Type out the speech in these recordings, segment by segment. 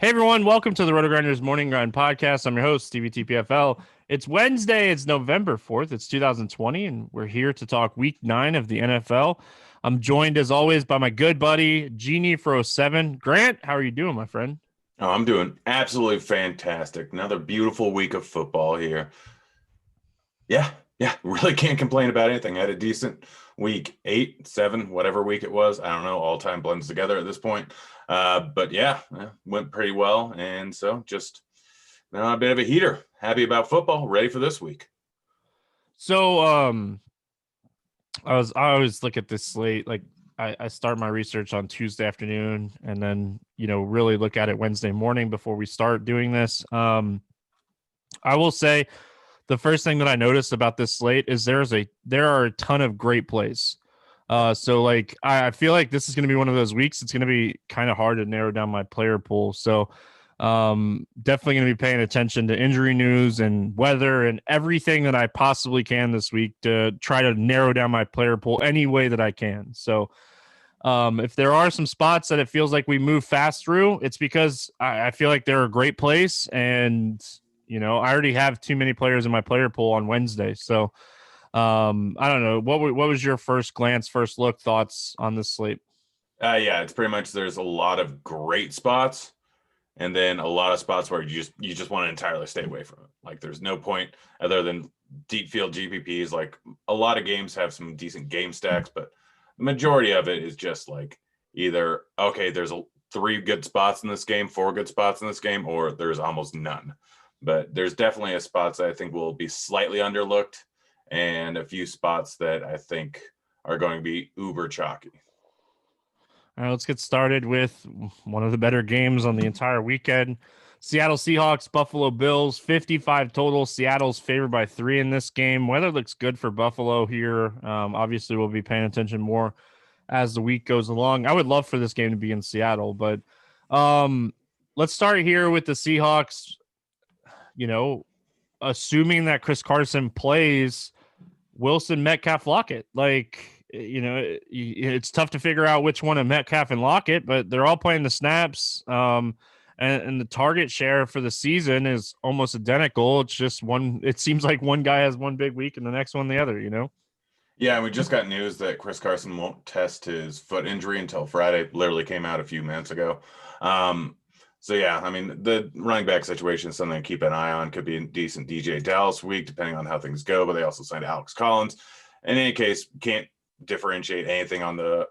Hey everyone, welcome to the RotoGrinders Morning Grind Podcast. I'm your host, Stevietpfl. It's Wednesday, it's November 4th, it's 2020, and we're here to talk week 9 of the NFL. I'm joined as always by my good buddy, Genie for 07. Grant, how are you doing, my friend? Oh, I'm doing absolutely fantastic. Another beautiful week of football here. Yeah, really can't complain about anything. I had a decent week, 8, 7, whatever week it was. I don't know. All time blends together at this point. But yeah, went pretty well. And so just a bit of a heater. Happy about football. Ready for this week. So, I always look at this slate. Like I start my research on Tuesday afternoon and then, really look at it Wednesday morning before we start doing this. I will say, the first thing that I noticed about this slate is there are a ton of great plays. So like I feel like this is going to be one of those weeks. It's going to be kind of hard to narrow down my player pool. So definitely going to be paying attention to injury news and weather and everything that I possibly can this week to try to narrow down my player pool any way that I can. So if there are some spots that it feels like we move fast through, it's because I feel like they're a great place and I already have too many players in my player pool on Wednesday. So, I don't know. What was your first glance, first look thoughts on this slate? Yeah, it's pretty much there's a lot of great spots and then a lot of spots where you just want to entirely stay away from it. Like there's no point other than deep field GPPs. Like a lot of games have some decent game stacks, but the majority of it is just like either, okay, there's 3 good spots in this game, 4 good spots in this game, or there's almost none. But there's definitely a spots that I think will be slightly underlooked and a few spots that I think are going to be uber chalky. All right, let's get started with one of the better games on the entire weekend. Seattle Seahawks, Buffalo Bills, 55 total. Seattle's favored by 3 in this game. Weather looks good for Buffalo here. Obviously, we'll be paying attention more as the week goes along. I would love for this game to be in Seattle, but let's start here with the Seahawks. Assuming that Chris Carson plays, Wilson, Metcalf, Lockett. It's tough to figure out which one of Metcalf and Lockett, but they're all playing the snaps. And the target share for the season is almost identical. It's just one. It seems like one guy has one big week and the next one the other. Yeah, and we just got news that Chris Carson won't test his foot injury until Friday. Literally came out a few minutes ago. So yeah, I mean, the running back situation is something to keep an eye on. Could be a decent DJ Dallas week, depending on how things go, but they also signed Alex Collins. In any case, can't differentiate anything on the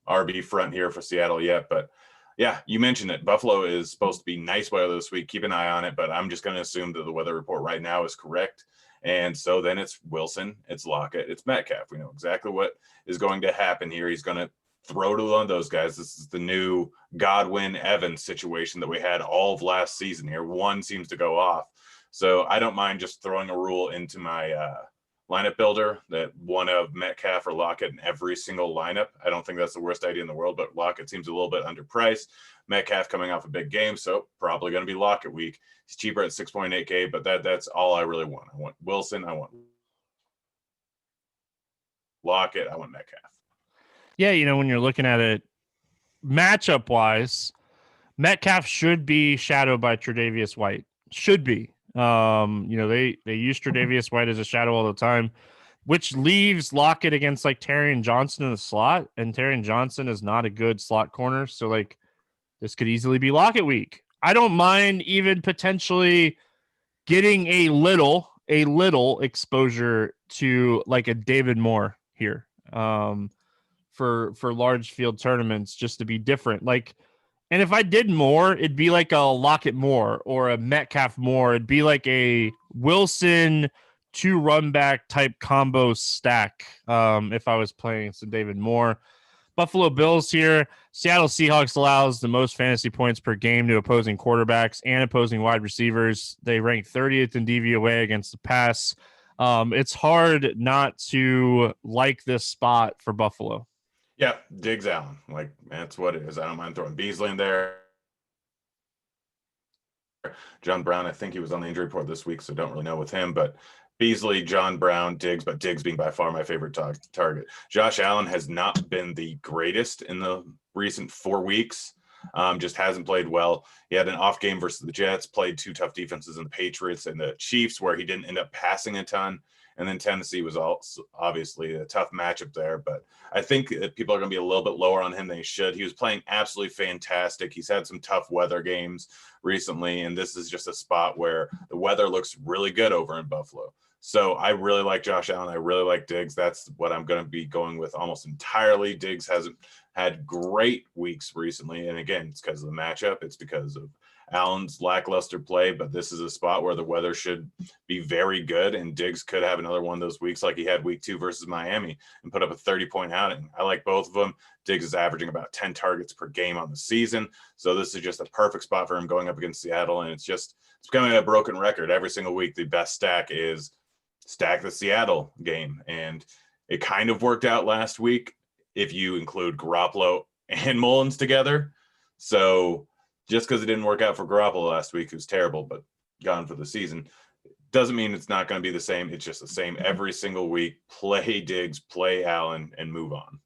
RB front here for Seattle yet. But yeah, you mentioned it. Buffalo is supposed to be nice weather this week. Keep an eye on it, but I'm just going to assume that the weather report right now is correct. And so then it's Wilson, it's Lockett, it's Metcalf. We know exactly what is going to happen here. He's going to throw to one of those guys. This is the new Godwin Evans situation that we had all of last season here. One seems to go off. So I don't mind just throwing a rule into my lineup builder that one of Metcalf or Lockett in every single lineup. I don't think that's the worst idea in the world, but Lockett seems a little bit underpriced. Metcalf coming off a big game, so probably going to be Lockett week. He's cheaper at 6.8K, but that's all I really want. I want Wilson, I want Lockett, I want Metcalf. Yeah, when you're looking at it matchup wise, Metcalf should be shadowed by Tre'Davious White. Should be. They use Tre'Davious White as a shadow all the time, which leaves Lockett against like Terrion Johnson in the slot, and Terrion Johnson is not a good slot corner. So like this could easily be Lockett week. I don't mind even potentially getting a little exposure to like a David Moore here. For large field tournaments just to be different. And if I did more, it'd be like a Lockett Moore or a Metcalf Moore. It'd be like a Wilson 2 run back type combo stack. If I was playing some David Moore. Buffalo Bills here. Seattle Seahawks allows the most fantasy points per game to opposing quarterbacks and opposing wide receivers. They rank 30th in DVOA against the pass. It's hard not to like this spot for Buffalo. Yeah, Diggs Allen. Like, that's what it is. I don't mind throwing Beasley in there. John Brown, I think he was on the injury report this week, so don't really know with him. But Beasley, John Brown, Diggs, but Diggs being by far my favorite target. Josh Allen has not been the greatest in the recent 4 weeks. just hasn't played well. He had an off game versus the Jets, played two tough defenses in the Patriots and the Chiefs, where he didn't end up passing a ton. And then Tennessee was also obviously a tough matchup there. But I think that people are going to be a little bit lower on him than he should. He was playing absolutely fantastic. He's had some tough weather games recently, and this is just a spot where the weather looks really good over in Buffalo. So I really like Josh Allen. I really like Diggs. That's what I'm going to be going with almost entirely. Diggs hasn't had great weeks recently. And again, it's because of the matchup. It's because of Allen's lackluster play, but this is a spot where the weather should be very good, and Diggs could have another one of those weeks like he had week 2 versus Miami and put up a 30-point outing. I like both of them. Diggs is averaging about 10 targets per game on the season, so this is just a perfect spot for him going up against Seattle, and it's becoming a broken record. Every single week, the best stack is stack the Seattle game, and it kind of worked out last week if you include Garoppolo and Mullins together. So just because it didn't work out for Garoppolo last week, who's terrible, but gone for the season, doesn't mean it's not going to be the same. It's just the same every single week. Play Diggs, play Allen, and move on.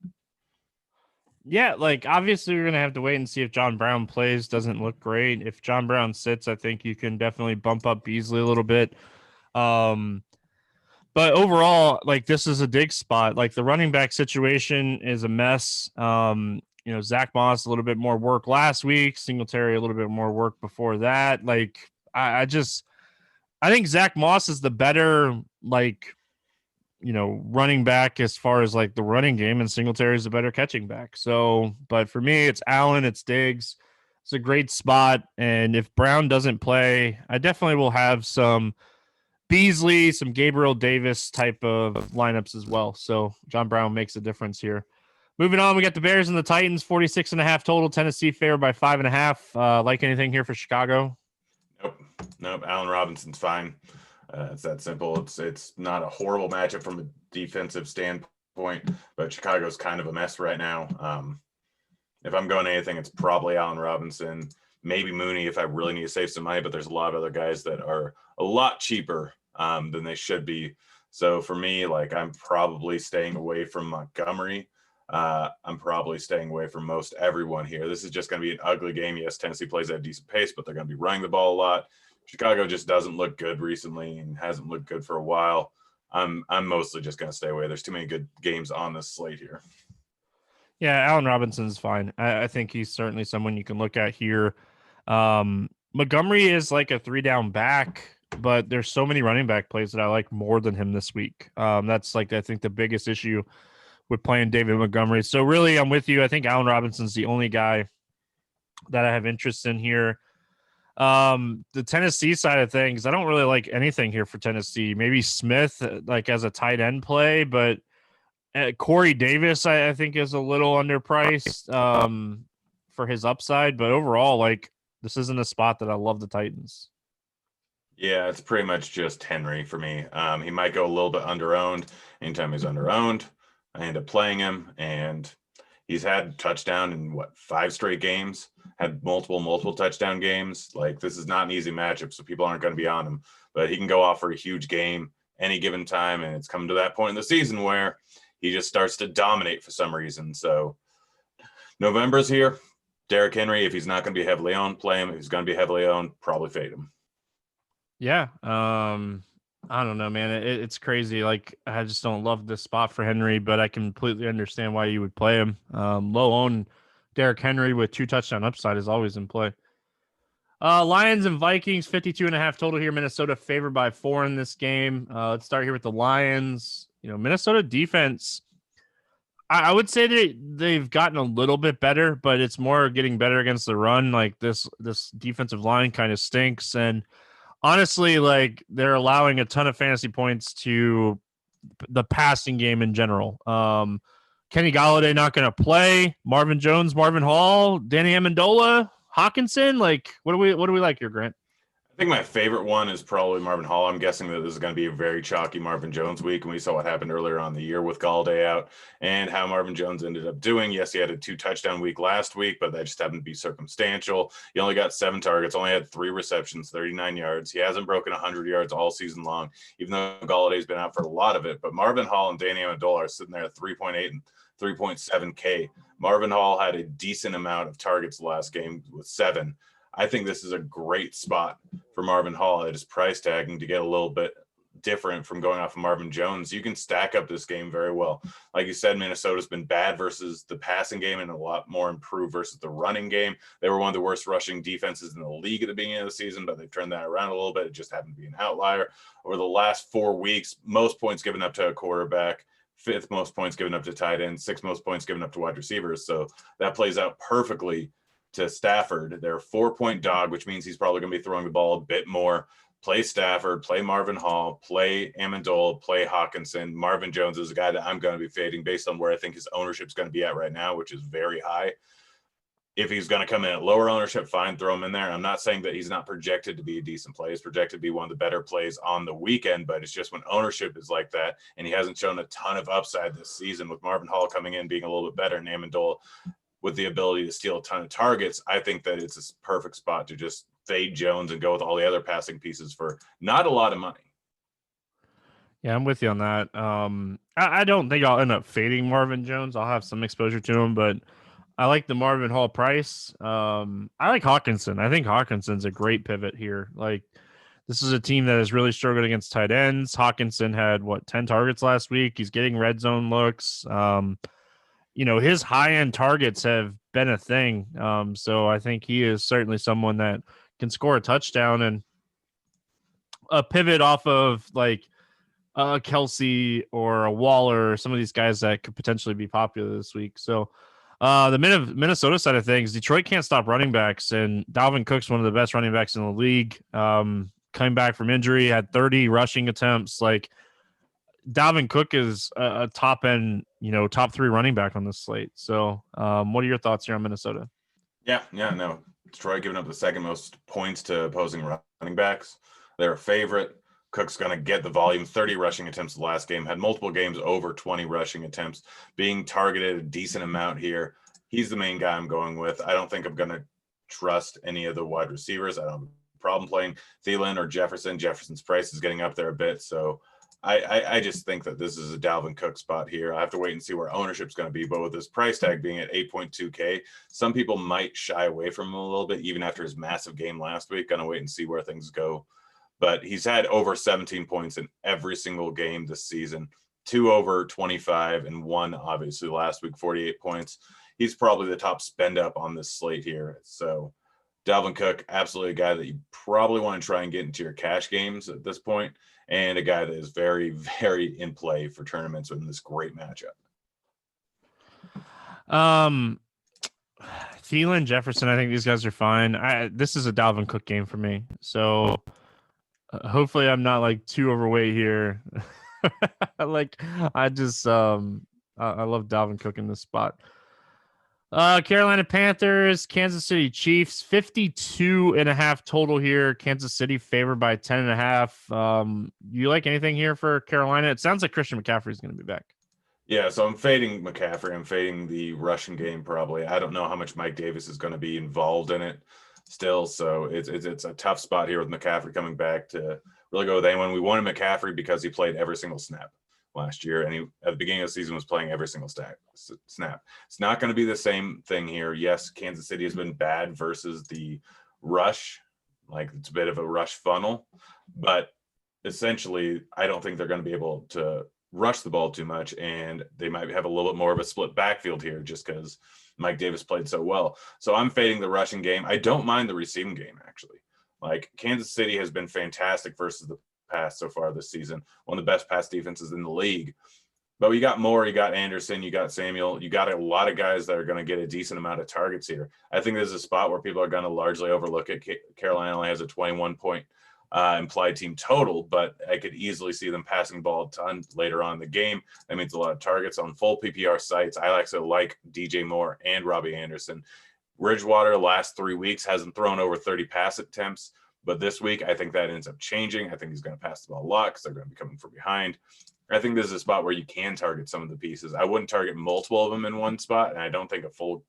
Yeah, like obviously we're going to have to wait and see if John Brown plays. Doesn't look great. If John Brown sits, I think you can definitely bump up Beasley a little bit. But overall, like this is a Diggs spot. Like the running back situation is a mess. Zach Moss, a little bit more work last week. Singletary, a little bit more work before that. Like, I think Zach Moss is the better, running back as far as like the running game, and Singletary is the better catching back. So, but for me, it's Allen, it's Diggs. It's a great spot. And if Brown doesn't play, I definitely will have some Beasley, some Gabriel Davis type of lineups as well. So John Brown makes a difference here. Moving on, we got the Bears and the Titans, 46.5 total. Tennessee favored by 5.5. Like anything here for Chicago? Nope. Allen Robinson's fine. It's that simple. It's not a horrible matchup from a defensive standpoint, but Chicago's kind of a mess right now. If I'm going anything, it's probably Allen Robinson, maybe Mooney if I really need to save some money, but there's a lot of other guys that are a lot cheaper than they should be. So for me, like I'm probably staying away from Montgomery. I'm probably staying away from most everyone here. This is just going to be an ugly game. Yes, Tennessee plays at a decent pace, but they're going to be running the ball a lot. Chicago just doesn't look good recently and hasn't looked good for a while. I'm mostly just going to stay away. There's too many good games on this slate here. Yeah, Allen Robinson's fine. I think he's certainly someone you can look at here. Montgomery is like a 3-down back, but there's so many running back plays that I like more than him this week. That's like, I think the biggest issue with playing David Montgomery. So really, I'm with you. I think Allen Robinson's the only guy that I have interest in here. The Tennessee side of things, I don't really like anything here for Tennessee. Maybe Smith, like as a tight end play, but Corey Davis, I think is a little underpriced for his upside. But overall, like this isn't a spot that I love the Titans. Yeah, it's pretty much just Henry for me. He might go a little bit underowned. Anytime he's underowned, I end up playing him, and he's had touchdown in 5 straight games, had multiple touchdown games. Like this is not an easy matchup, so people aren't going to be on him, but he can go off for a huge game any given time. And it's come to that point in the season where he just starts to dominate for some reason. So November's here. Derrick Henry, if he's not going to be heavily owned, play him. If he's going to be heavily owned, probably fade him. Yeah. I don't know, man. It's crazy. Like I just don't love this spot for Henry, but I completely understand why you would play him. Low owned Derrick Henry with 2 touchdown upside is always in play. Lions and Vikings, 52.5 total here. Minnesota favored by 4 in this game. Let's start here with the Lions. Minnesota defense, I would say that they've gotten a little bit better, but it's more getting better against the run. Like this defensive line kind of stinks. And honestly, like they're allowing a ton of fantasy points to the passing game in general. Kenny Golladay not going to play. Marvin Jones, Marvin Hall, Danny Amendola, Hawkinson. Like, what do we like here, Grant? I think my favorite one is probably Marvin Hall. I'm guessing that this is going to be a very chalky Marvin Jones week, and we saw what happened earlier on the year with Golladay out and how Marvin Jones ended up doing. Yes, he had a 2 touchdown week last week, but that just happened to be circumstantial. He only got 7 targets, only had 3 receptions, 39 yards. He hasn't broken 100 yards all season long, even though Galladay's been out for a lot of it. But Marvin Hall and Danny Amendola are sitting there at 3.8 and 3.7K. Marvin Hall had a decent amount of targets last game with 7. I think this is a great spot for Marvin Hall at his price tag and to get a little bit different from going off of Marvin Jones. You can stack up this game very well. Like you said, Minnesota's been bad versus the passing game and a lot more improved versus the running game. They were one of the worst rushing defenses in the league at the beginning of the season, but they've turned that around a little bit. It just happened to be an outlier. Over the last 4 weeks, most points given up to a quarterback, 5th most points given up to tight ends, 6th most points given up to wide receivers. So that plays out perfectly to Stafford. They're a 4-point dog, which means he's probably going to be throwing the ball a bit more. Play Stafford, play Marvin Hall, play Amendola, play Hawkinson. Marvin Jones is a guy that I'm going to be fading based on where I think his ownership is going to be at right now, which is very high. If he's going to come in at lower ownership, fine, throw him in there. I'm not saying that he's not projected to be a decent play. He's projected to be one of the better plays on the weekend, but it's just when ownership is like that, and he hasn't shown a ton of upside this season with Marvin Hall coming in, being a little bit better, and Amendola with the ability to steal a ton of targets. I think that it's a perfect spot to just fade Jones and go with all the other passing pieces for not a lot of money. Yeah, I'm with you on that. I don't think I'll end up fading Marvin Jones. I'll have some exposure to him, but I like the Marvin Hall price. I like Hawkinson. I think Hawkinson's a great pivot here. Like, this is a team that has really struggled against tight ends. Hawkinson had 10 targets last week. He's getting red zone looks. His high end targets have been a thing. So I think he is certainly someone that can score a touchdown, and a pivot off of like Kelsey or a Waller or some of these guys that could potentially be popular this week. So the Minnesota side of things, Detroit can't stop running backs, and Dalvin Cook's one of the best running backs in the league. Coming back from injury, had 30 rushing attempts. Like, Dalvin Cook is a top end, top 3 running back on this slate. So what are your thoughts here on Minnesota? Yeah, no. Detroit giving up the 2nd most points to opposing running backs. They're a favorite. Cook's going to get the volume. 30 rushing attempts the last game. Had multiple games over 20 rushing attempts. Being targeted a decent amount here. He's the main guy I'm going with. I don't think I'm going to trust any of the wide receivers. I don't have a problem playing Thielen or Jefferson. Jefferson's price is getting up there a bit, so I just think that this is a Dalvin Cook spot here. I have to wait and see where ownership's going to be, but with his price tag being at 8.2K, some people might shy away from him a little bit, even after his massive game last week. Going to wait and see where things go. But he's had over 17 points in every single game this season, 2 over 25 and 1, obviously, last week, 48 points. He's probably the top spend up on this slate here. So Dalvin Cook, absolutely a guy that you probably want to try and get into your cash games at this point, and a guy that is very, very in play for tournaments in this great matchup. Thielen, Jefferson, I think these guys are fine. This is a Dalvin Cook game for me. So hopefully I'm not like too overweight here. I love Dalvin Cook in this spot. Carolina Panthers, Kansas City Chiefs, 52.5 total here. Kansas City favored by 10.5. You like anything here for Carolina? It sounds like Christian McCaffrey is going to be back. Yeah, so I'm fading McCaffrey. I'm fading the rushing game probably. I don't know how much Mike Davis is going to be involved in it still, so it's a tough spot here with McCaffrey coming back to really go with anyone. We wanted McCaffrey because he played every single snap last year, and he at the beginning of the season was playing every single snap. It's not going to be the same thing here. Yes, Kansas City has been bad versus the rush, like it's a bit of a rush funnel, but essentially I don't think they're going to be able to rush the ball too much, and they might have a little bit more of a split backfield here just because Mike Davis played so well. So I'm fading the rushing game. I don't mind the receiving game, actually. Like, Kansas City has been fantastic versus the pass so far this season, one of the best pass defenses in the league. But you got Moore, you got Anderson, you got Samuel, you got a lot of guys that are going to get a decent amount of targets here. I think this is a spot where people are going to largely overlook it. Carolina only has a 21-point implied team total, but I could easily see them passing the ball a ton later on in the game. That means a lot of targets on full PPR sites. I actually like DJ Moore and Robbie Anderson. Bridgewater last 3 weeks hasn't thrown over 30 pass attempts, but this week I think that ends up changing. I think he's going to pass the ball a lot because they're going to be coming from behind. I think this is a spot where you can target some of the pieces. I wouldn't target multiple of them in one spot, and I don't think a full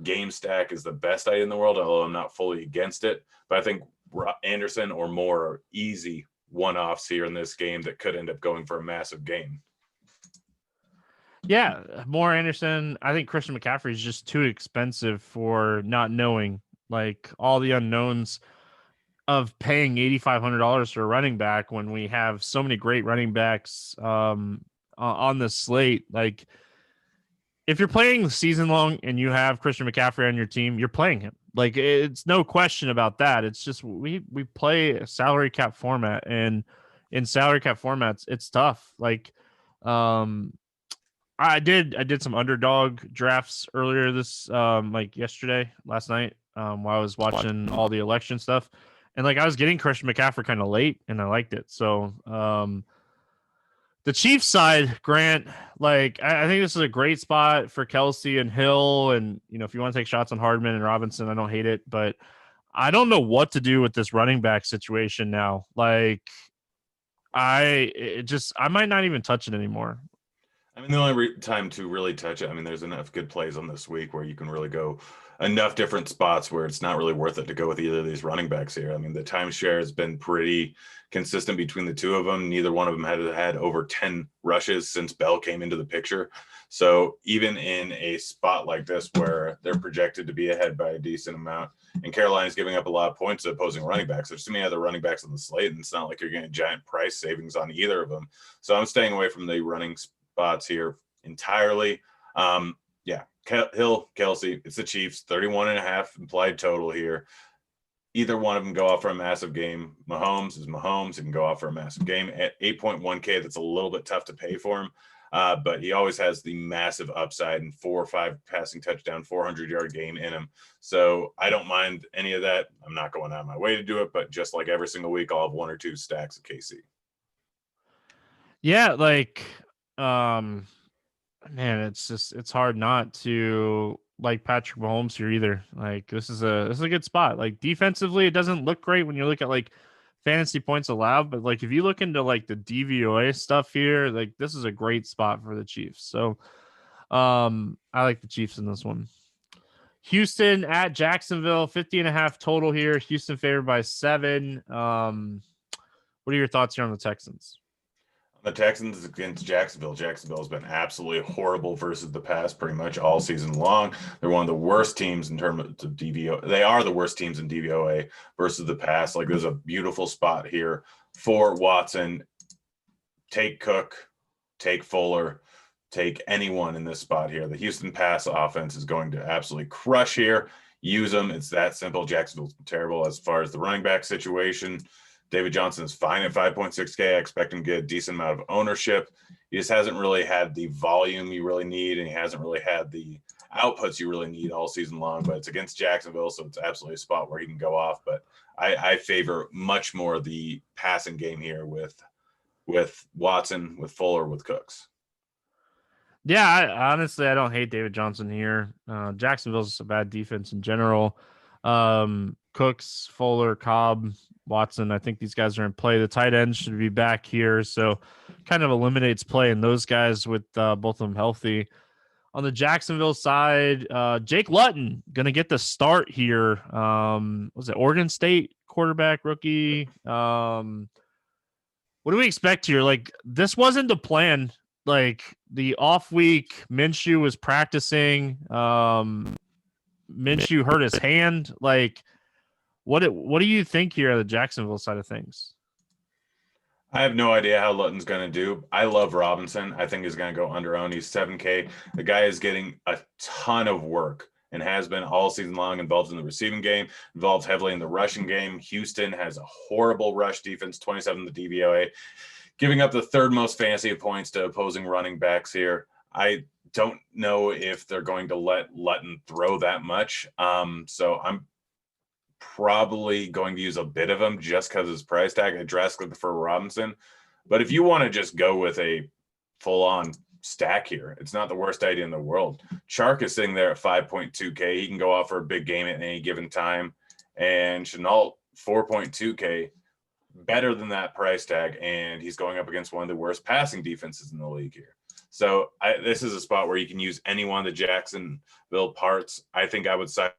game stack is the best idea in the world, although I'm not fully against it. But I think Anderson or Moore are easy one-offs here in this game that could end up going for a massive game. Yeah, more Anderson. I think Christian McCaffrey is just too expensive for not knowing, like, all the unknowns of paying $8,500 for a running back when we have so many great running backs on the slate. Like, if you're playing season long and you have Christian McCaffrey on your team, you're playing him. Like, it's no question about that. It's just we play a salary cap format, and in salary cap formats, it's tough. Like, um, I did some underdog drafts earlier this like yesterday, last night, while I was watching all the election stuff. And like I was getting Christian McCaffrey kind of late and I liked it. So the Chiefs side, Grant, like I think this is a great spot for Kelsey and Hill. And if you want to take shots on Hardman and Robinson, I don't hate it, but I don't know what to do with this running back situation now. Like I might not even touch it anymore. I mean, the only time to really touch it, I mean, there's enough good plays on this week where you can really go enough different spots where it's not really worth it to go with either of these running backs here. I mean, the timeshare has been pretty consistent between the two of them. Neither one of them had over 10 rushes since Bell came into the picture. So even in a spot like this where they're projected to be ahead by a decent amount, and Carolina's giving up a lot of points to opposing running backs, there's too many other running backs on the slate, and it's not like you're getting giant price savings on either of them. So I'm staying away from the running spots here entirely. Yeah, Hill, Kelsey, it's the Chiefs, 31.5 implied total here. Either one of them go off for a massive game. Mahomes is Mahomes. He can go off for a massive game at 8.1K. That's a little bit tough to pay for him. But he always has the massive upside and 4 or 5 passing touchdown, 400-yard game in him. So I don't mind any of that. I'm not going out of my way to do it, but just like every single week, I'll have 1 or 2 stacks of KC. Yeah, like man, it's hard not to like Patrick Mahomes here either. Like this is a good spot. Like defensively, it doesn't look great when you look at like fantasy points allowed, but like if you look into like the DVOA stuff here, like this is a great spot for the Chiefs. So I like the Chiefs in this one. Houston at Jacksonville, 50.5 total here. Houston favored by 7. What are your thoughts here on the Texans? The Texans against Jacksonville. Jacksonville has been absolutely horrible versus the pass pretty much all season long. They're one of the worst teams in terms of DVO. They are the worst teams in DVOA versus the pass. Like there's a beautiful spot here for Watson. Take Cook, take Fuller, take anyone in this spot here. The Houston pass offense is going to absolutely crush here. Use them. It's that simple. Jacksonville's terrible as far as the running back situation. David Johnson is fine at 5.6K. I expect him to get a decent amount of ownership. He just hasn't really had the volume you really need, and he hasn't really had the outputs you really need all season long. But it's against Jacksonville, so it's absolutely a spot where he can go off. But I favor much more the passing game here with Watson, with Fuller, with Cooks. Yeah, honestly, I don't hate David Johnson here. Jacksonville's a bad defense in general. Cooks, Fuller, Cobb, Watson, I think these guys are in play. The tight ends should be back here, so kind of eliminates play in those guys with both of them healthy. On the Jacksonville side, Jake Luton going to get the start here. Was it Oregon State quarterback rookie? What do we expect here? Like, this wasn't the plan. Like, the off week, Minshew was practicing. Minshew hurt his hand. Like, what do you think here on the Jacksonville side of things? I have no idea how Lutton's going to do. I love Robinson. I think he's going to go under own. He's 7K. The guy is getting a ton of work and has been all season long, involved in the receiving game, involved heavily in the rushing game. Houston has a horrible rush defense, 27 in the DVOA, giving up the third most fantasy points to opposing running backs here. I don't know if they're going to let Luton throw that much. So I'm probably going to use a bit of him just because his price tag. I drastically prefer Robinson. But if you want to just go with a full-on stack here, it's not the worst idea in the world. Chark is sitting there at 5.2K. He can go out for a big game at any given time. And Chenault, 4.2K, better than that price tag. And he's going up against one of the worst passing defenses in the league here. So this is a spot where you can use any one of the Jacksonville parts. I think I would side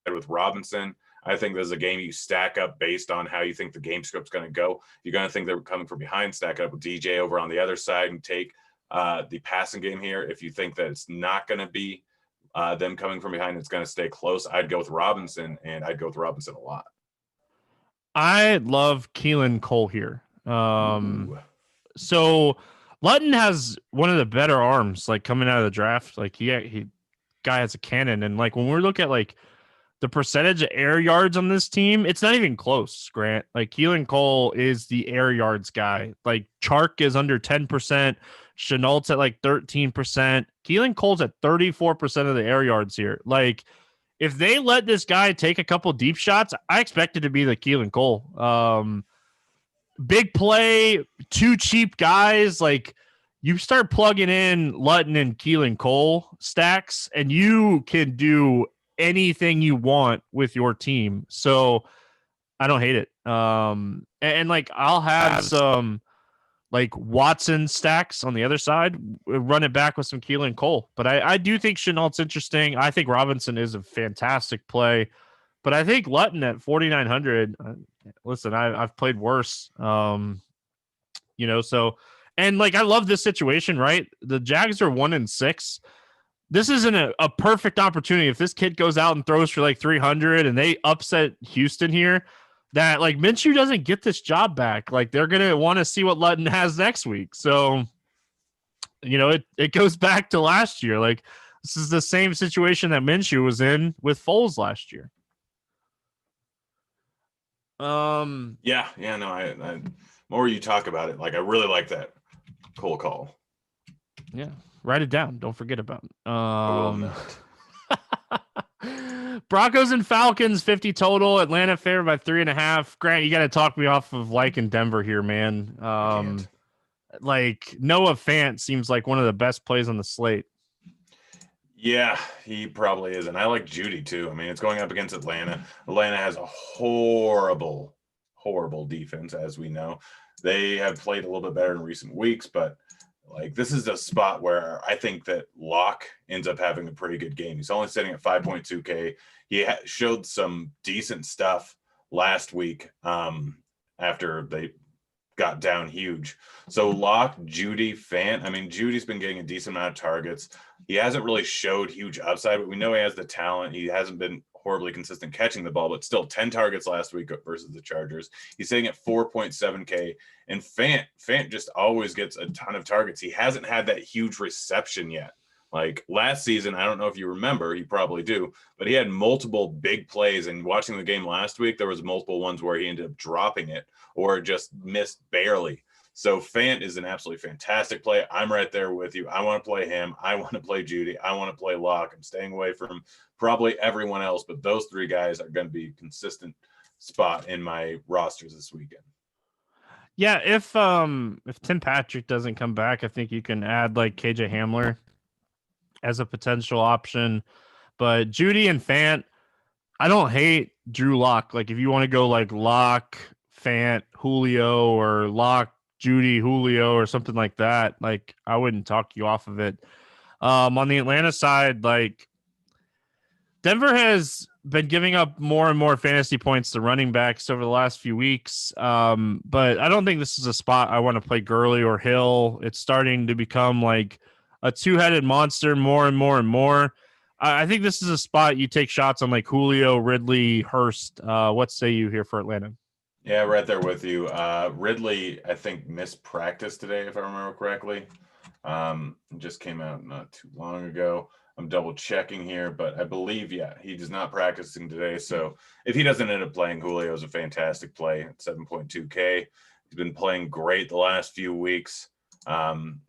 with Robinson. I think this is a game you stack up based on how you think the game script's going to go. You're going to think they're coming from behind, stack it up with DJ over on the other side and take the passing game here. If you think that it's not going to be them coming from behind, it's going to stay close, I'd go with Robinson, and I'd go with Robinson a lot. I love Keelan Cole here. So Lutton has one of the better arms, like coming out of the draft. Like he guy has a cannon, and like when we look at like the percentage of air yards on this team, it's not even close, Grant. Like Keelan Cole is the air yards guy. Like Chark is under 10%. Chenault's at like 13%. Keelan Cole's at 34% of the air yards here. Like if they let this guy take a couple deep shots, I expect it to be the Keelan Cole. Big play, two cheap guys. Like you start plugging in Lutton and Keelan Cole stacks, and you can do anything you want with your team. So I don't hate it. And like I'll have some like Watson stacks on the other side, run it back with some Keelan Cole. But I do think Chenault's interesting. I think Robinson is a fantastic play. But I think Lutton at 4,900, listen, I've played worse. So, and like I love this situation, right? The Jags are 1-6. This isn't a perfect opportunity. If this kid goes out and throws for like 300 and they upset Houston here, that like Minshew doesn't get this job back. Like they're going to want to see what Lutton has next week. So, it goes back to last year. Like this is the same situation that Minshew was in with Foles last year. I more you talk about it, like I really like that Cole call. Yeah, write it down. Don't forget about it. Broncos and Falcons 50 total. Atlanta favored by 3.5. Grant, you got to talk me off of liking Denver here, man. Like Noah Fant seems like one of the best plays on the slate. Yeah, he probably is. And I like Judy too. I mean, it's going up against Atlanta. Atlanta has a horrible defense, as we know. They have played a little bit better in recent weeks, but like this is a spot where I think that Locke ends up having a pretty good game. He's only sitting at 5.2K. He showed some decent stuff last week after they got down huge. So Locke, Judy, Fant. I mean, Judy's been getting a decent amount of targets. He hasn't really showed huge upside, but we know he has the talent. He hasn't been horribly consistent catching the ball, but still 10 targets last week versus the Chargers. He's sitting at 4.7K. And Fant just always gets a ton of targets. He hasn't had that huge reception yet. Like last season, I don't know if you remember, you probably do, but he had multiple big plays. And watching the game last week, there was multiple ones where he ended up dropping it or just missed barely. So Fant is an absolutely fantastic play. I'm right there with you. I want to play him. I want to play Judy. I want to play Locke. I'm staying away from probably everyone else, but those three guys are going to be a consistent spot in my rosters this weekend. Yeah, if Tim Patrick doesn't come back, I think you can add like KJ Hamler as a potential option. But Judy and Fant, I don't hate Drew Lock. Like if you want to go like Lock, Fant, Julio, or Lock, Judy, Julio, or something like that, like I wouldn't talk you off of it. On the Atlanta side, like Denver has been giving up more and more fantasy points to running backs over the last few weeks. But I don't think this is a spot I want to play Gurley or Hill. It's starting to become like a two-headed monster more and more and more. I think this is a spot you take shots on like Julio, Ridley, Hurst. What say you here for Atlanta? Yeah, right there with you. Ridley, I think, missed practice today, if I remember correctly. Just came out not too long ago. I'm double checking here, but I believe, he is not practicing today. So if he doesn't end up playing, Julio is a fantastic play at 7.2K. He's been playing great the last few weeks.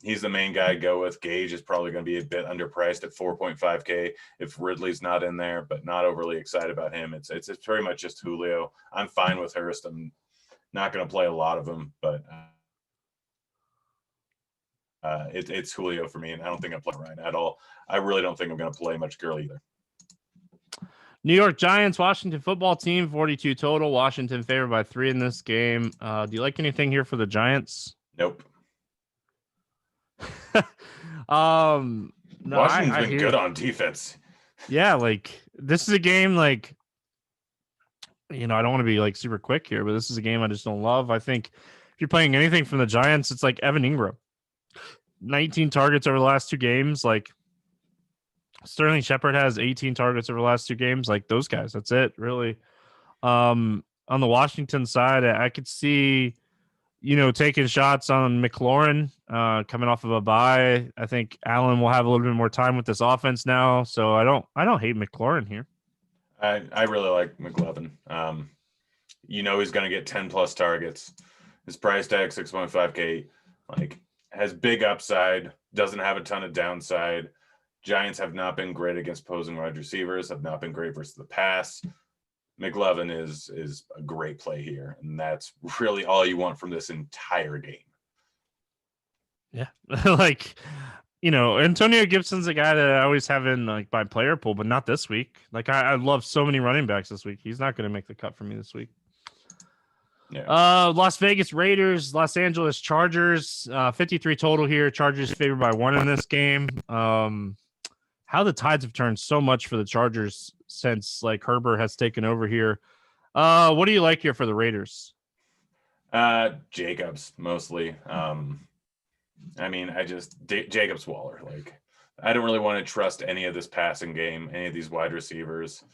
He's the main guy to go with. Gage is probably going to be a bit underpriced at 4.5K if Ridley's not in there, but not overly excited about him. It's very much just Julio. I'm fine with Hurst. I'm not going to play a lot of them, but it's Julio for me, and I don't think I'm playing Ryan at all. I really don't think I'm going to play much Gurley either. New York Giants, Washington football team, 42 total. Washington favored by 3 in this game. Do you like anything here for the Giants? Nope. No, Washington's been good on defense. Yeah, like this is a game like I don't want to be like super quick here, but this is a game I just don't love. I think if you're playing anything from the Giants, it's like Evan Ingram, 19 targets over the last 2 games. Like Sterling Shepard has 18 targets over the last 2 games. Like those guys, that's it, really. On the Washington side, I could see, taking shots on McLaurin coming off of a bye. I think Allen will have a little bit more time with this offense now, so I don't hate McLaurin here. I really like McLovin. He's going to get 10 plus targets. His price tag 6.5K, like has big upside, doesn't have a ton of downside. Giants have not been great against opposing wide receivers, have not been great versus the pass. McLovin is a great play here, and that's really all you want from this entire game. Yeah. Antonio Gibson's a guy that I always have in like my player pool, but not this week. Like I love so many running backs this week. He's not going to make the cut for me this week. Yeah. Las Vegas Raiders, Los Angeles Chargers, 53 total here. Chargers favored by 1 in this game. How the tides have turned so much for the Chargers since like Herbert has taken over here. What do you like here for the Raiders? Jacobs mostly. Jacobs Waller. Like, I don't really want to trust any of this passing game, any of these wide receivers.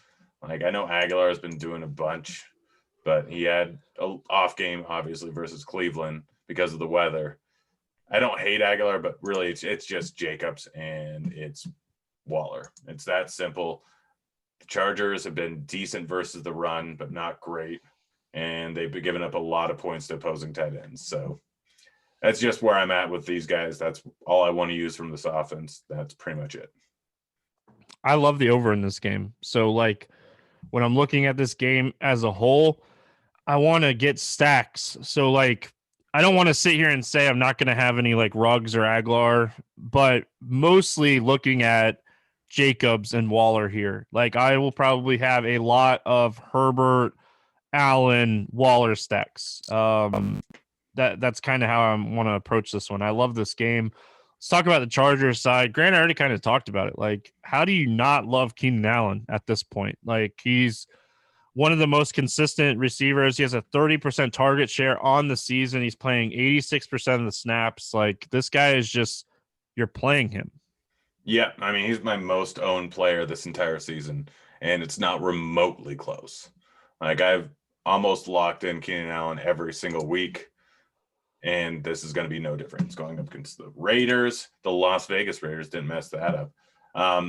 Like, I know Aguilar has been doing a bunch, but he had an off game, obviously, versus Cleveland because of the weather. I don't hate Aguilar, but really it's just Jacobs and it's Waller. It's that simple. The Chargers have been decent versus the run, but not great. And they've been giving up a lot of points to opposing tight ends. So that's just where I'm at with these guys. That's all I want to use from this offense. That's pretty much it. I love the over in this game. So, like, when I'm looking at this game as a whole, I want to get stacks. So, like, I don't want to sit here and say I'm not going to have any, like, Ruggs or Aguilar, but mostly looking at Jacobs and Waller here. Like, I will probably have a lot of Herbert, Allen, Waller stacks. That's kind of how I want to approach this one. I love this game. Let's talk about the Chargers side. Grant already kind of talked about it. Like, how do you not love Keenan Allen at this point? Like, he's one of the most consistent receivers. He has a 30% target share on the season. He's playing 86% of the snaps. Like, this guy is just, you're playing him. Yeah, I mean, he's my most owned player this entire season, and it's not remotely close. Like, I've almost locked in Keenan Allen every single week, and this is going to be no different. It's going up against the Raiders. The Las Vegas Raiders didn't mess that up.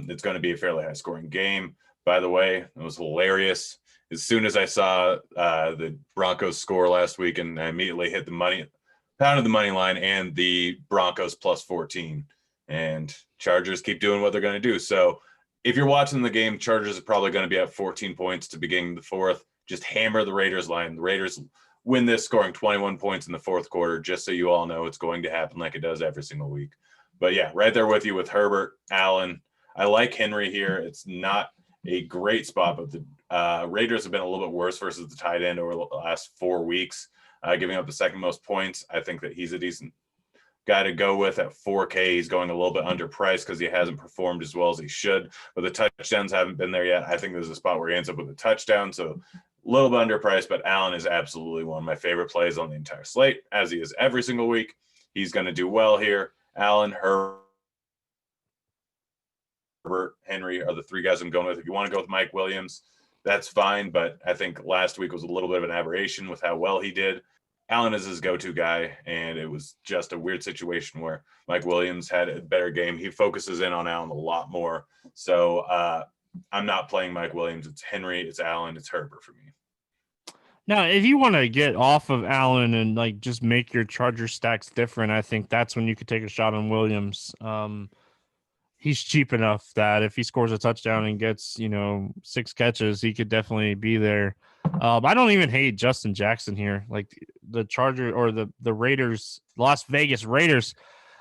It's going to be a fairly high-scoring game. By the way, it was hilarious. As soon as I saw the Broncos score last week, and I immediately hit pounded the money line and the Broncos plus 14. And Chargers keep doing what they're going to do. So if you're watching the game, Chargers are probably going to be at 14 points to begin the fourth. Just hammer the Raiders line. The Raiders win this scoring 21 points in the fourth quarter, just so you all know it's going to happen like it does every single week. But yeah, right there with you with Herbert, Allen. I like Henry here. It's not a great spot, but the Raiders have been a little bit worse versus the tight end over the last 4 weeks, giving up the second most points. I think that he's a decent guy to go with at 4K. He's going a little bit underpriced because he hasn't performed as well as he should, but the touchdowns haven't been there yet. I think there's a spot where he ends up with a touchdown. So a little bit underpriced, but Allen is absolutely one of my favorite plays on the entire slate, as he is every single week. He's going to do well here. Allen, Herbert, Henry are the 3 guys I'm going with. If you want to go with Mike Williams, that's fine, but I think last week was a little bit of an aberration with how well he did. Allen is his go-to guy, and it was just a weird situation where Mike Williams had a better game. He focuses in on Allen a lot more. So I'm not playing Mike Williams. It's Henry, it's Allen, it's Herbert for me. Now, if you want to get off of Allen and like just make your Charger stacks different, I think that's when you could take a shot on Williams. He's cheap enough that if he scores a touchdown and gets, 6 catches, he could definitely be there. I don't even hate Justin Jackson here. Like the Charger or the Raiders, Las Vegas Raiders,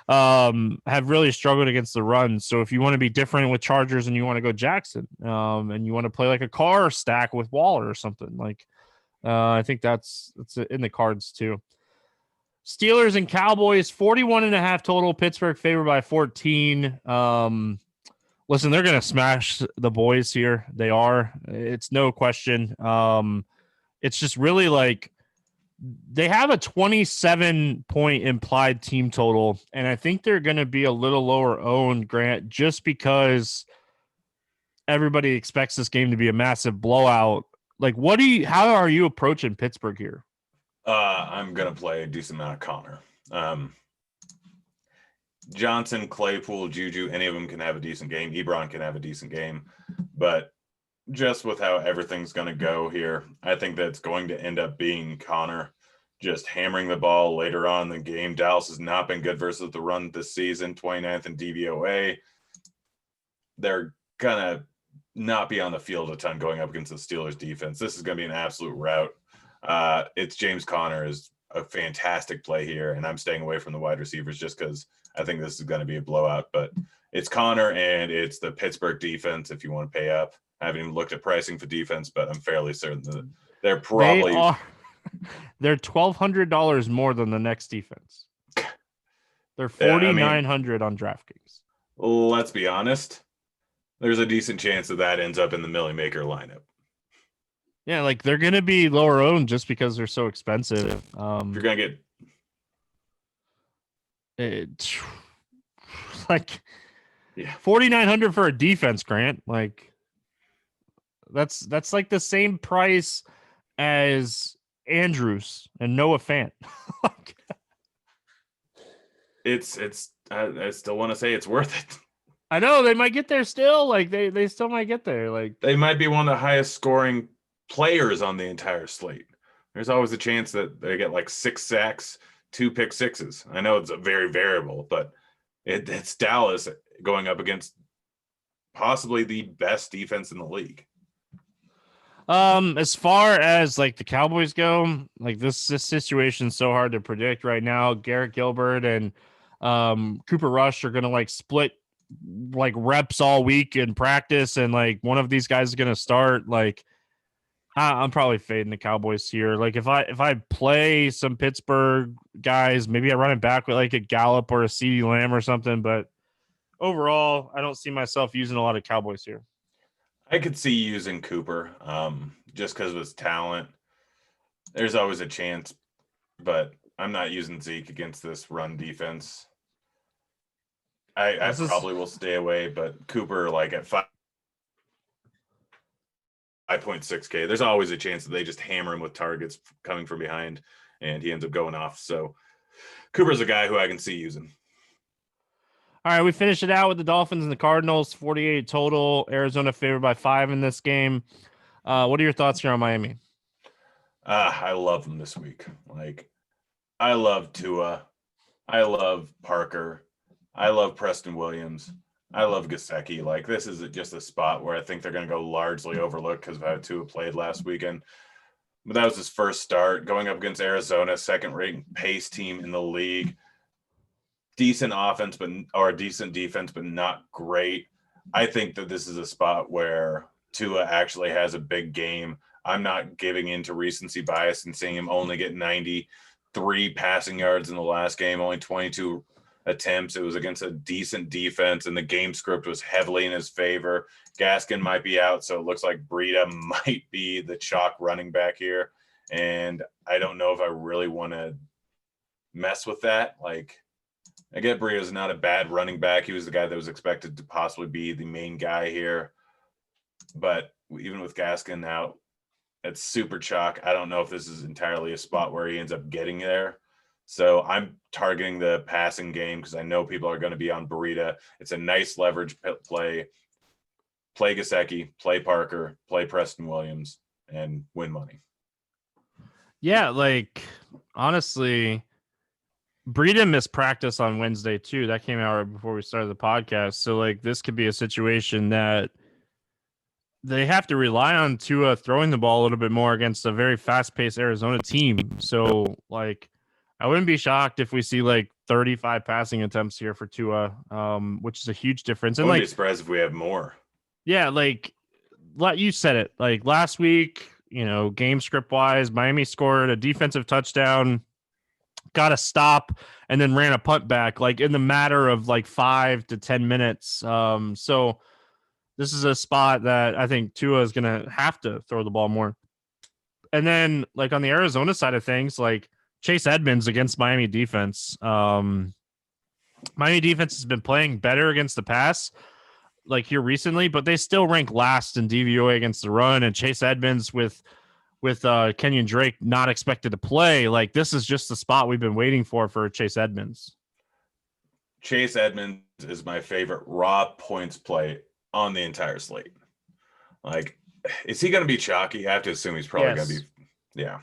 have really struggled against the run. So if you want to be different with Chargers and you want to go Jackson, and you want to play like a car stack with Waller or something, like I think that's in the cards too. Steelers and Cowboys, 41.5 total. Pittsburgh favored by 14. Listen, they're going to smash the boys here. They are. It's no question. It's just really like they have a 27-point implied team total, and I think they're going to be a little lower owned, Grant, just because everybody expects this game to be a massive blowout. Like, how are you approaching Pittsburgh here? I'm going to play a decent amount of Connor. Johnson, Claypool, Juju, any of them can have a decent game. Ebron can have a decent game. But just with how everything's going to go here, I think that it's going to end up being Connor just hammering the ball later on in the game. Dallas has not been good versus the run this season, 29th in DVOA. They're going to not be on the field a ton going up against the Steelers defense. This is going to be an absolute rout. It's James Conner is a fantastic play here, and I'm staying away from the wide receivers just because I think this is going to be a blowout. But it's Connor, and it's the Pittsburgh defense if you want to pay up. I haven't even looked at pricing for defense, but I'm fairly certain that they're probably they're $1,200 more than the next defense. They're $4,900 on DraftKings. Let's be honest. There's a decent chance that ends up in the Millie Maker lineup. Yeah, like they're going to be lower owned just because they're so expensive. You're going to get like $4,900 for a defense, Grant. Like that's like the same price as Andrews and Noah Fant. I still want to say it's worth it. I know they might get there still. Like they still might get there. Like they might be one of the highest scoring players on the entire slate. There's always a chance that they get like 6 sacks, 2 pick sixes. I know it's a very variable, but it's Dallas going up against possibly the best defense in the league. As far as like the Cowboys go, like this situation's so hard to predict right now. Garrett Gilbert and Cooper Rush are gonna like split like reps all week in practice, and like one of these guys is gonna start. Like I'm probably fading the Cowboys here. Like if I play some Pittsburgh guys, maybe I run it back with like a Gallup or a CeeDee Lamb or something. But overall, I don't see myself using a lot of Cowboys here. I could see using Cooper just because of his talent. There's always a chance, but I'm not using Zeke against this run defense. I probably will stay away, but Cooper like at 5.6K, there's always a chance that they just hammer him with targets coming from behind and he ends up going off. So Cooper's a guy who I can see using. All right, we finished it out with the Dolphins and the Cardinals, 48 total. Arizona favored by 5 in this game. What are your thoughts here on Miami? I love them this week. Like, I love Tua. I love Parker. I love Preston Williams. I love Gesicki. Like, this is just a spot where I think they're going to go largely overlooked because of how Tua played last weekend. But that was his first start going up against Arizona, second-ranked pace team in the league. Decent offense, or decent defense, but not great. I think that this is a spot where Tua actually has a big game. I'm not giving in to recency bias and seeing him only get 93 passing yards in the last game, only 22 attempts. It was against a decent defense, and the game script was heavily in his favor. Gaskin might be out, so it looks like Breida might be the chalk running back here. And I don't know if I really want to mess with that. Like, I get Breida's not a bad running back. He was the guy that was expected to possibly be the main guy here. But even with Gaskin out, it's super chalk. I don't know if this is entirely a spot where he ends up getting there. So I'm targeting the passing game because I know people are going to be on Breida. It's a nice leverage play. Play Gesicki, play Parker, play Preston Williams, and win money. Yeah, like, honestly, Breida missed practice on Wednesday, too. That came out right before we started the podcast. So, like, this could be a situation that they have to rely on Tua throwing the ball a little bit more against a very fast-paced Arizona team. So, like, I wouldn't be shocked if we see, like, 35 passing attempts here for Tua, which is a huge difference. And I wouldn't be surprised if we have more. Yeah, like you said it. Like, last week, you know, game script-wise, Miami scored a defensive touchdown, got a stop, and then ran a punt back like in the matter of like 5 to 10 minutes. So this is a spot that I think Tua is going to have to throw the ball more. And then like on the Arizona side of things, like Chase Edmonds against Miami defense. Miami defense has been playing better against the pass like here recently, but they still rank last in DVOA against the run. And Chase Edmonds with Kenyon Drake not expected to play, like this is just the spot we've been waiting for Chase Edmonds. Chase Edmonds is my favorite raw points play on the entire slate. Like, is he going to be chalky? I have to assume he's probably going to be. Yeah.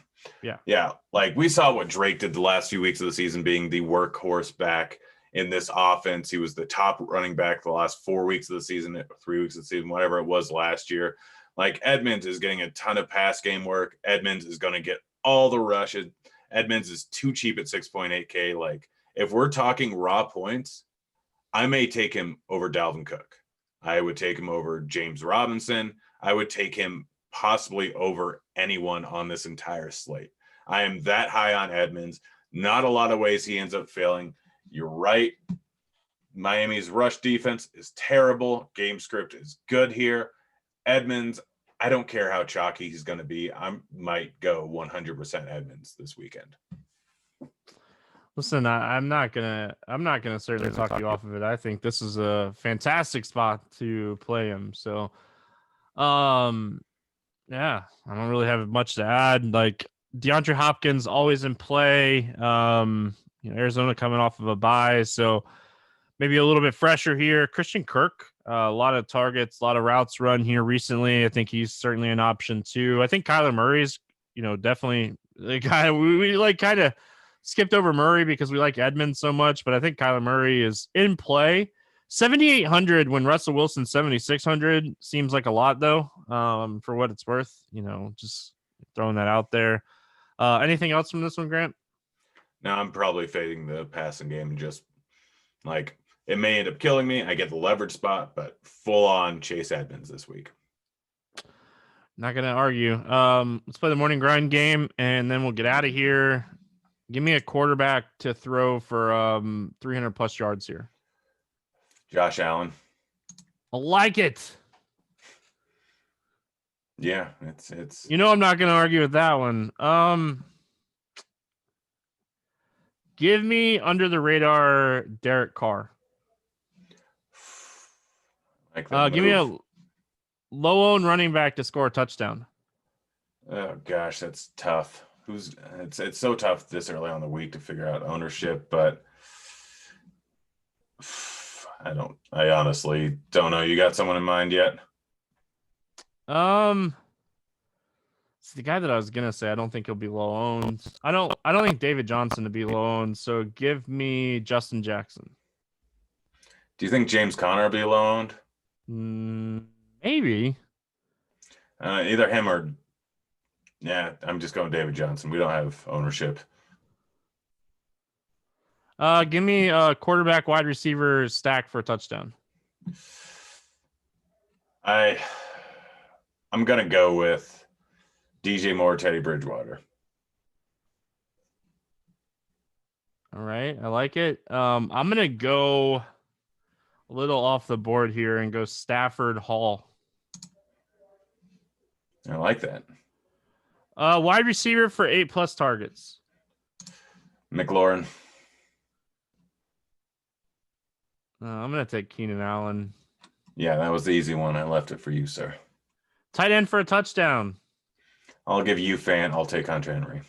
Like we saw what Drake did the last few weeks of the season, being the workhorse back in this offense. He was the top running back the last 4 weeks of the season, 3 weeks of the season, whatever it was last year. Like Edmonds is getting a ton of pass game work. Edmonds is going to get all the rushes. Edmonds is too cheap at 6.8K. Like if we're talking raw points, I may take him over Dalvin Cook. I would take him over James Robinson. I would take him possibly over anyone on this entire slate. I am that high on Edmonds. Not a lot of ways he ends up failing. You're right. Miami's rush defense is terrible. Game script is good here. Edmonds, I don't care how chalky he's going to be. I might go 100% Edmonds this weekend. Listen, I'm not gonna certainly talk you off of it. I think this is a fantastic spot to play him. So, yeah, I don't really have much to add. Like DeAndre Hopkins always in play. Arizona coming off of a bye, so maybe a little bit fresher here. Christian Kirk, a lot of targets, a lot of routes run here recently. I think he's certainly an option too. I think Kyler Murray's, definitely the guy we like kind of skipped over Murray because we like Edmonds so much, but I think Kyler Murray is in play. 7,800 when Russell Wilson 7,600 seems like a lot though, for what it's worth, just throwing that out there. Anything else from this one, Grant? No, I'm probably fading the passing game. Just like it may end up killing me. I get the leverage spot, but full on Chase Edmonds this week. Not going to argue. Let's play the morning grind game and then we'll get out of here. Give me a quarterback to throw for 300 plus yards here. Josh Allen. I like it. Yeah, it's. I'm not going to argue with that one. Give me under the radar Derek Carr. Give me a low-owned running back to score a touchdown. Oh gosh, that's tough. It's so tough this early on the week to figure out ownership, but I honestly don't know. You got someone in mind yet? It's the guy that I was gonna say. I don't think he'll be low owned. I don't think David Johnson to be low owned. So give me Justin Jackson. Do you think James Conner will be low owned? Maybe. Either him or. Yeah, I'm just going David Johnson. We don't have ownership. Give me a quarterback wide receiver stack for a touchdown. I'm going to go with DJ Moore, Teddy Bridgewater. All right, I like it. I'm going to go a little off the board here and go Stafford Hall. I like that. Wide receiver for 8+ targets. McLaurin. I'm going to take Keenan Allen. Yeah, that was the easy one. I left it for you, sir. Tight end for a touchdown. I'll give you Fant. I'll take Hunter Henry.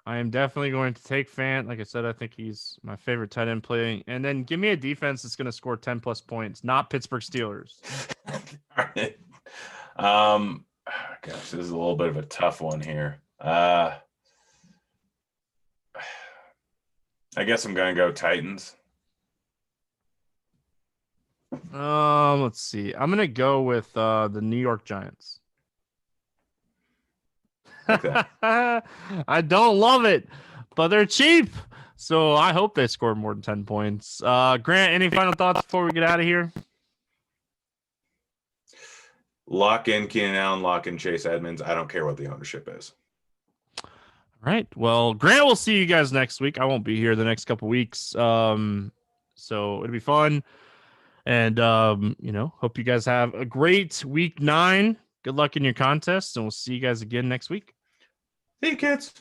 I am definitely going to take Fant. Like I said, I think he's my favorite tight end playing. And then give me a defense that's going to score 10+ points, not Pittsburgh Steelers. All right. Gosh, this is a little bit of a tough one here. I guess I'm going to go Titans. Let's see. I'm going to go with the New York Giants. Like I don't love it, but they're cheap. So I hope they score more than 10 points. Grant, any final thoughts before we get out of here? Lock in Keenan Allen, lock in Chase Edmonds. I don't care what the ownership is. All right. Well, Grant, we'll see you guys next week. I won't be here the next couple weeks. So it'll be fun. And, hope you guys have a great week 9. Good luck in your contest, and we'll see you guys again next week. Hey, kids.